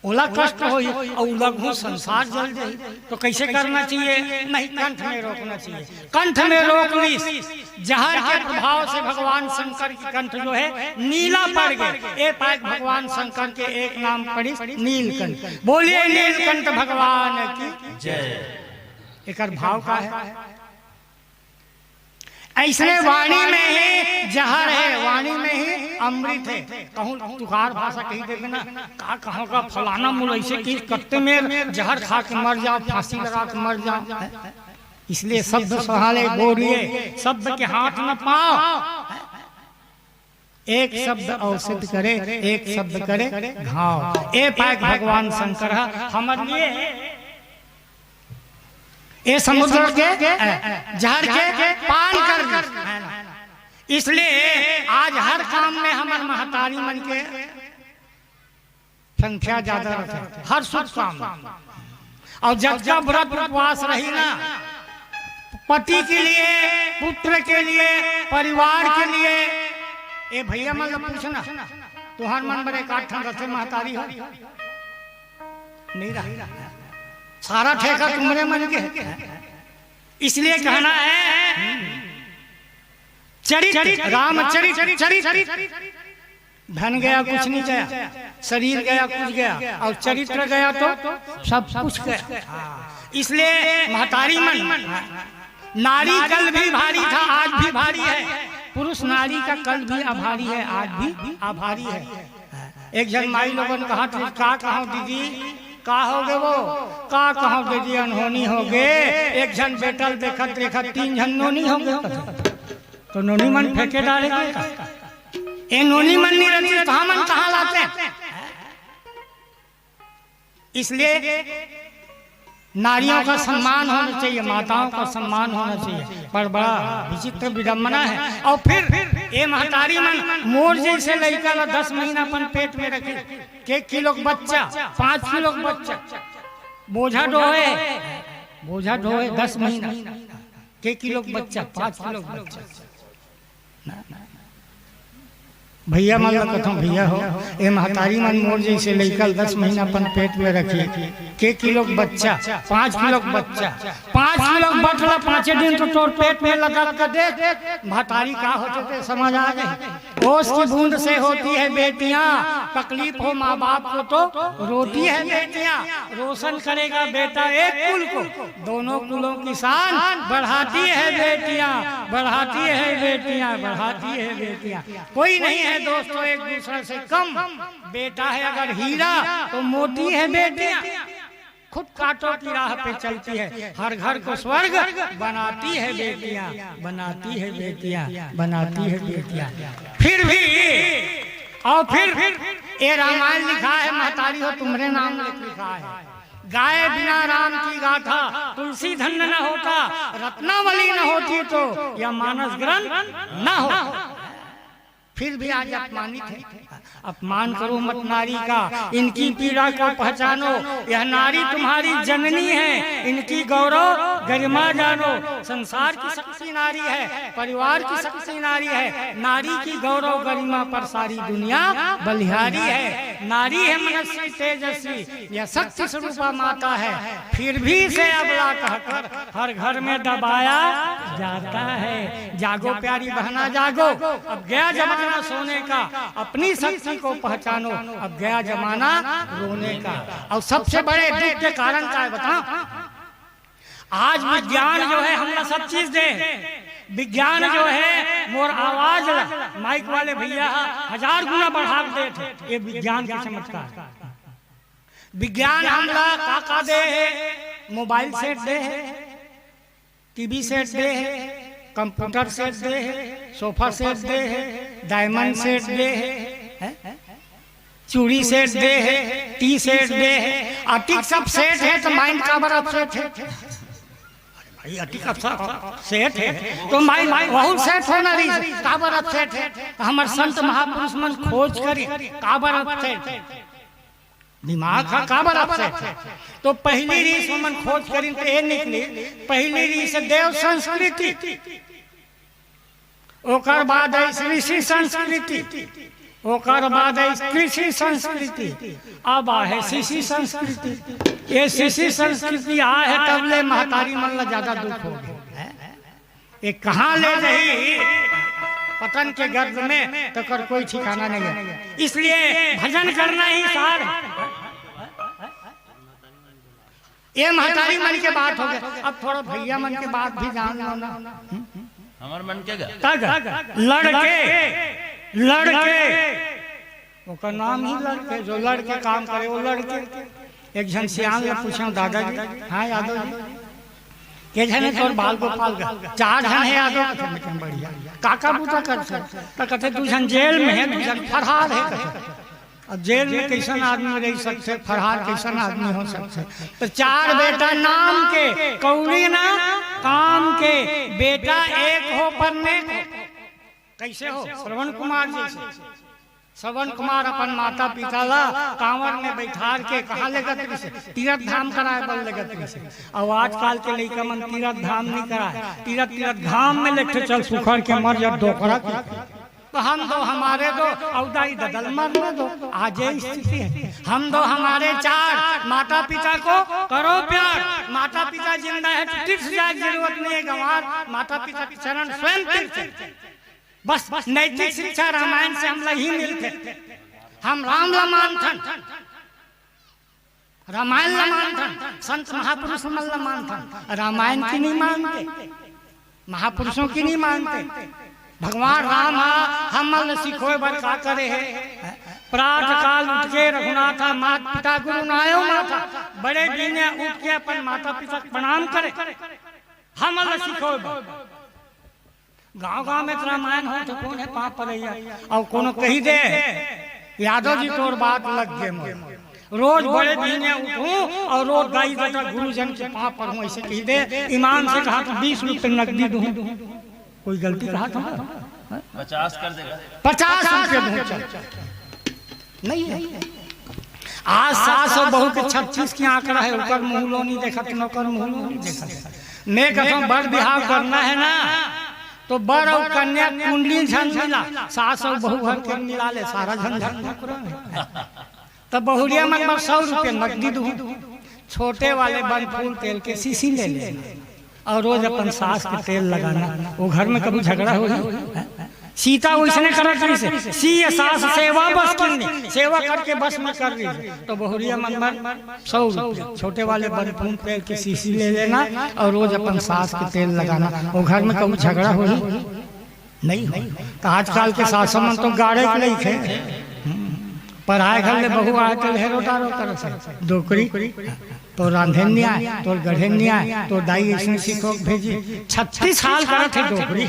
ओला कष्ट हो और लघु संसार जल जाए तो कैसे करना चाहिए? नहीं, कंठ में रोकना चाहिए। कंठ में रोक ली, जहर के प्रभाव से भगवान शंकर की कंठ जो है नीला पड़ गए। एक पाक भगवान शंकर के एक नाम पड़ी नीलकंठ। बोलिए नीलकंठ भगवान की जय। एक भाव का है, ऐसने वाणी में ही जहर है, वाणी में ही अमृत है। कहूँ तुखार भाषा कही देखे ना, का कहो का फलाना मुल ऐसे की कत्ते में जहर खा के मर जाओ, फांसी लगा के मर जाओ। इसलिए शब्द सहाले बोलिए, शब्द के हाथ न पाओ। एक शब्द औषध करे, एक शब्द करे घाव। ए पाक भगवान शंकर हमर लिए ये समुद्र के जहर के पान कर। इसलिए आज हर काम में हमार महतारी मन के संख्या ज्यादा रखे, हर शुभ काम। और जब जब व्रत उपवास रही ना, पति के लिए, पुत्र के लिए, परिवार के लिए, ए भैया मतलब पूछना तुहार मन बड़े काठ रथे महतारी हो नहीं रहा, सारा ठेका तुम्हारे मन के। इसलिए कहना है चरित्र, रामचरित्र। धन गया कुछ नहीं गया, शरीर गया कुछ गया, और चरित्र गया तो सब कुछ गया। इसलिए महतारी मन, नारी कल भी भारी था, आज भी भारी है। पुरुष नारी का कल भी आभारी है, आज भी आभारी है। एक जन माई लोगों ने कहा था, का कहो दीदी का होगे वो, का कहो दीदी अनहोनी होगे। एक जन बेटल देखत देखत 3 जन नोनी होगे, तो नोनी मन फेंके डालेगा। ये नोनी मन नहीं रहती, कहाँ मन कहाँ लाते हैं। इसलिए नारियों का सम्मान होना चाहिए, माताओं का सम्मान होना चाहिए। पर बड़ा विचित्र विडम्बना है। और फिर ये महतारी मन मोर जैसे लड़का 10 महीना अपन पेट में रखे, 1 किलो बच्चा, 5 किलो बच्चा, बोझा ढोए 10 महीना, 1 किलो बच्चा, 5 किलो बच्चा। भैया मान लो कथम भैया हो, ये महतारी मन मोर जैसे लड़का 10 महीना अपन पेट में रखी, 1 किलो बच्चा, 5 किलो बच्चा, 5 किलो बटला 5 दिन तो तोर पेट में लगा कर देख महतारी का होते थे समझ आ गए। ओस की बूंद से होती है बेटियां, तकलीफ हो माँ बाप को तो रोती है बेटियां। रोशन करेगा बेटा एक कुल को, दोनों कुलों की शान बढ़ाती है बेटियां, बढ़ाती है बेटियां, बढ़ाती है बेटियां। कोई नहीं है दोस्तों एक दूसरे से कम। बेटा है अगर हीरा तो मोती है बेटियां। खुद कांटों की राह पे चलती है, हर घर को स्वर्ग बनाती है बेटियां, बनाती है बेटियां, बनाती है बेटियां। फिर भी और फिर ये रामायण लिखा है, महतारी हो तुम्हारे नाम लिखा है। गाय बिना राम की गाथा, तुलसी धन्य न होता, रत्नावली न होती तो यह मानस ग्रंथ न होता। फिर भी आज अपमानित है। अपमान करो मत नारी का, इनकी पीड़ा को पहचानो। यह नारी तुम्हारी जननी है, इनकी गौरव गरिमा जानो। संसार की शक्ति नारी है, परिवार की शक्ति नारी है। नारी की गौरव गरिमा पर सारी दुनिया बलिहारी है। नारी है मनस्वी तेजस्वी, यह शक्ति स्वरूपा माता है। फिर भी इसे अबला कहकर हर घर में दबाया जाता है। जागो प्यारी बहना जागो, अब गया जमाना सोने का, अपनी शक्ति को पहचानो, अब गया जमाना रोने का। और सबसे बड़े दुख के कारण क्या है बताओ? आज विज्ञान जो है हमला सब चीज दे, विज्ञान जो है मोर आवाज माइक वाले भैया 1000 गुना बढ़ा दे थे। ये विज्ञान के चमत्कार। विज्ञान हमला का दे है, मोबाइल सेट दे है, टीवी सेट दे है, कंप्यूटर सेट दे है, सोफा सेट दे है, डायमंड सेट दे है, चूड़ी सेट दे है, टी सेट दे है। अटिक सब सेट है तो माइंड का बड़ा सेट है। भाई अटिक सब सेट है तो माइंड बहुत सेट होना रही का बड़ा सेट है। हमारे संत महापुरुष मन खोज करी का बड़ा सेट, दिमाग का बड़ा सेट है। तो पहली रीस मन खोज करी तो ये निकली, पहली रीस देव संस्कृति, ओकर बाद ऋषि संस्कृति, ओकर बाद कृषि संस्कृति, अब है शिशि संस्कृति। ये शिशि संस्कृति आए है तब ले महतारी मन ला ज्यादा दुख हो गया। ये कहाँ ले रही पतन के गर्भ में तो कर कोई ठिकाना नहीं है। इसलिए भजन करना ही सार है। ये महतारी मन के बात हो गए। अब थोड़ा भैया मन के बात भी जान लो ना। हमार मन के गा लड़के ओकर नाम ही लड़के, जो लड़के काम करे वो लड़के। एक जन सियान ले पूछा दादाजी, हाँ यादव जी के जने तोर बाल गोपाल का 4 जन है यादव के बढ़िया काका बूटा कर तो कहते तू जन जेल में है, तू जन फरहार है कहते। अब जेल में कैसन आदमी रह सकते, फरहार कैसन आदमी हो सकते। तो 4 बेटा नाम के, कौड़ी ना काम के, बेटा एक हो पर नेक हो। कैसे हो? श्रवण कुमार जैसे। श्रवण कुमार अपन माता पिता ला कांवर में बैठार के कहा लेगा तीर्थ धाम कराए बल लेगा से। और आजकल के लड़का मन तीर्थ धाम नहीं कराए, तीर्थ धाम में लेके चल सुखर के मर जा डोकरा। तो हम दो हमारे दो औदाई ददल मरने दो, आज ये स्थिति है। हम दो हमारे 4 माता पिता को करो प्यार। माता पिता जिंदा है तो तीर्थ जाए जरूरत नहीं है, गंवार माता पिता के चरण स्वयं तीर्थ। बस नैतिक शिक्षा रामायण से हम ही मिलते। हम राम लमान थन, रामायण लमान थन, संत महापुरुष मन लमान थन। रामायण की नहीं मानते, महापुरुषों की नहीं मानते। भगवान राम हम सिखोए बर का करे है। प्रात काल उठ के रघुनाथा मात पिता गुरु नायो माता, बड़े दीने उठ के अपन माता पिता प्रणाम करे। हम सिखोए बर गाँव में रामायण हो तो कौन है पाप पड़ैया। और कोनो कही दे यादव जी तोर बात लग गए, रोज बड़े दीने उठूं और रोज गाई बेटा गुरुजन के पाप पर हूँ, ऐसे कही दे। ईमान से कहा तो 20 रुपये नकदी दूं, कोई गलती कहा था? 50 कर देगा, 50 रुपये दूं नहीं है। आज 700 और बहू के 36 की आंकड़ा है, ऊपर मुँह लो नहीं देखा, नौकर मुँह लो नहीं देखा। मैं कहता हूँ बड़ बिहार करना है ना तो बर और कन्या कुंडली झन मिला, 700 और बहू घर के मिला ले, सारा झंझट। तब बहुरिया मन 100 रुपये नकदी दूं, छोटे वाले बन फूल तेल के सीसी ले लेना और रोज अपन सास के तेल लगाना। वो घर में कभी झगड़ा हो सीता वैसने करत रही से सी सास सेवा बस करनी, सेवा करके बस में कर रही। तो बहुरिया मन 100 रुपये छोटे वाले बन फूल तेल के सीसी ले लेना और रोज अपन सास के तेल लगाना। वो घर में कभी झगड़ा हो नहीं हो। तो आजकल के सासों में तो गाड़े के नहीं थे, पढ़ाए घर में बहू आए तो हेरो डारो कर से दोकरी तो रांधे नहीं आए, तो गढ़े नहीं आए, तो दाई ऐसे सीखो भेजी। 36 साल करा थे दोकरी।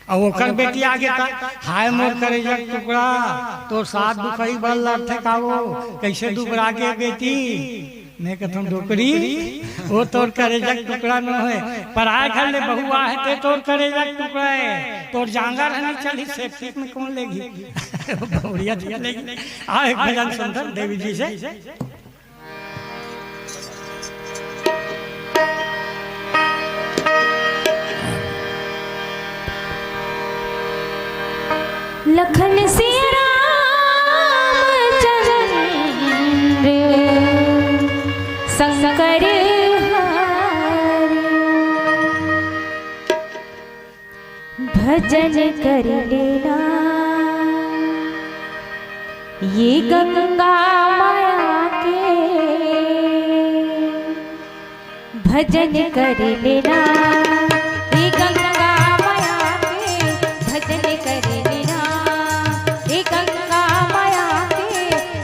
और ओकर बेटी आगे था, हाय मोर करे जग टुकड़ा, तो 7 दुखई बल लड़थे का वो कैसे दुबरा के बेटी। मैं कहता हूँ डोकरी वो तोर करे जग टुकड़ा न है, पराए घर ले बहुआ है ते तोर करे जग टुकड़ा है। तोर जांगा रहनी चली सेफ्टी में कौन लेगी? बढ़िया दिया लेगी। आ एक भजन सुंदर देवी जी से। लखन सिया रामचंद्र शंकर हरि, भजन कर लेना ये गंगा माया के, भजन कर लेना ये गंगा माया के, भजन कर लेना ये गंगा माया के।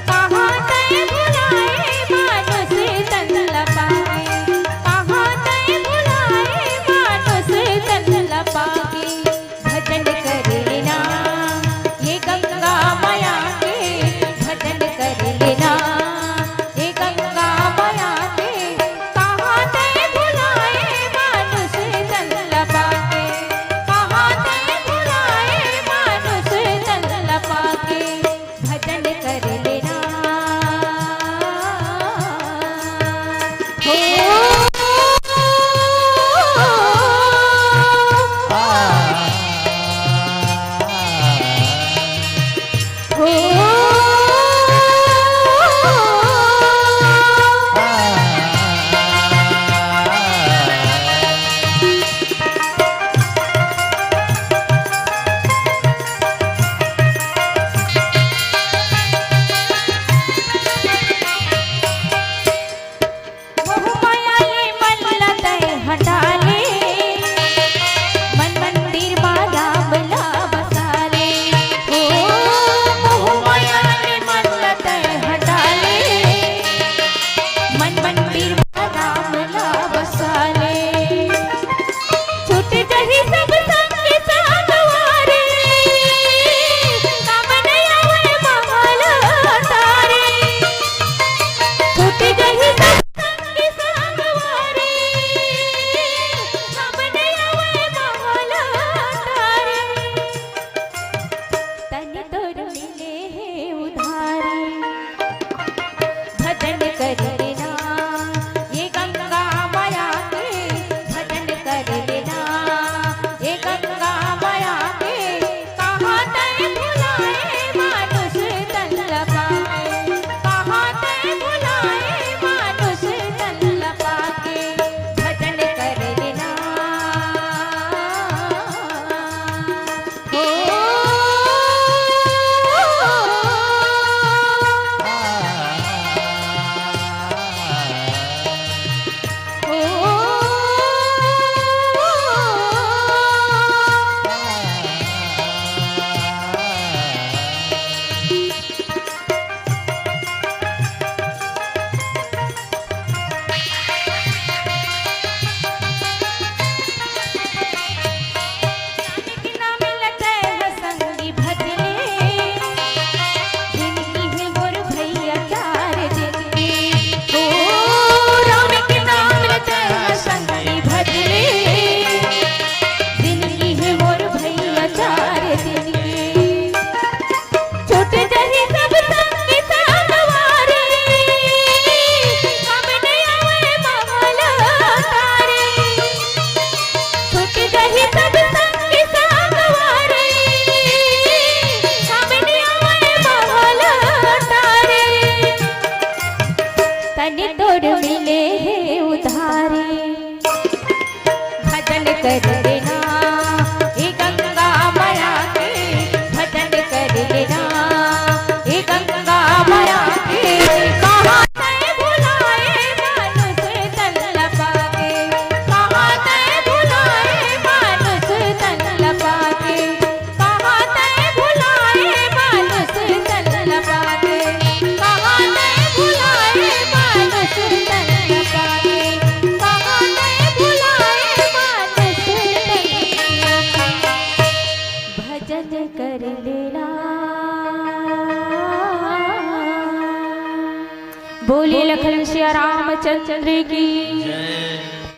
कहाँ तय भुलाए मानुष तन लपाए, कहाँ तय भुलाए मानुष तन लपाए, भजन कर लेना ये गंगा माया के, भजन कर लेना ये गंगा माया के। कहाँ तय भुलाए मानुष कर लेना, हे गंगा माया के भजन कर लेना, हे गंगा माया के कहाँ तय भुलाए मानुष तन लपाके, कहाँ तय भुलाए मानुष तन लपाके, कहाँ तय भुलाए मानुष तन लपाके, कहाँ तय भुलाए मानुष तन लपाके, कहाँ तय भुलाए मानुष तन लपाके। भजन कर लेना। बोले लखन श्री रामचंद्र की।